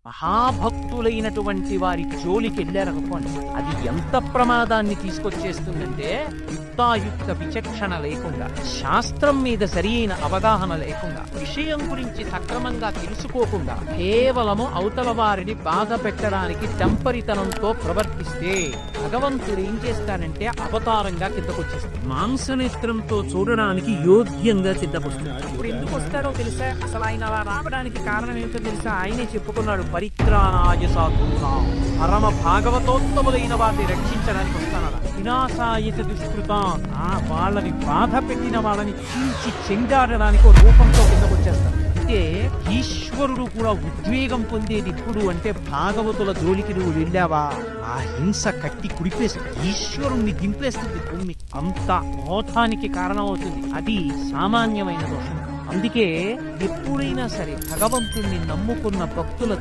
మహాభక్తులైనటువంటి వారి జోలికి వెళ్ళారనుకోండి, అది ఎంత ప్రమాదాన్ని తీసుకొచ్చేస్తుందంటే యుక్తాయుక్త విచక్షణ లేకుండా, శాస్త్రం మీద సరియైన అవగాహన లేకుండా, విషయం గురించి సక్రమంగా తెలుసుకోకుండా కేవలము అవతల వారిని బాధ పెట్టడానికి టెంపరితనంతో ప్రవర్తిస్తే భగవంతుడు ఏం చేస్తానంటే అవతారంగా కిందకొచ్చేస్తాడు. మాంసనేత్రంతో చూడడానికి యోగ్యంగా సిద్ధపడుతున్నాడు. ఇప్పుడు ఎందుకు వస్తాడో తెలుసా? అసలు ఆయన అలా రావడానికి కారణం ఏమిటో తెలుసా? ఆయనే చెప్పుకున్నాడు, పరిత్రాణాయ సాధూనాం, పరమ భాగవతోత్తములైన వారిని రక్షించడానికి వస్తానరా. వినాశాయ దుష్కృతాం, వాళ్ళని బాధ పెట్టిన వాళ్ళని చీల్చి చెండాడడానికి ఒక రూపంతో కిందకు వచ్చేస్తారు. అంటే ఈశ్వరుడు కూడా ఉద్వేగం పొందేది ఇప్పుడు అంటే భాగవతుల జోలికి నువ్వు వెళ్ళావా, ఆ హింస కట్టి కుడిపేస్తుంది, ఈశ్వరుణ్ణి దింపేస్తుంది భూమి, అంత మోతానికి కారణమవుతుంది. అది సామాన్యమైన దోషం. అందుకే ఎప్పుడైనా సరే భగవంతుణ్ణి నమ్ముకున్న భక్తుల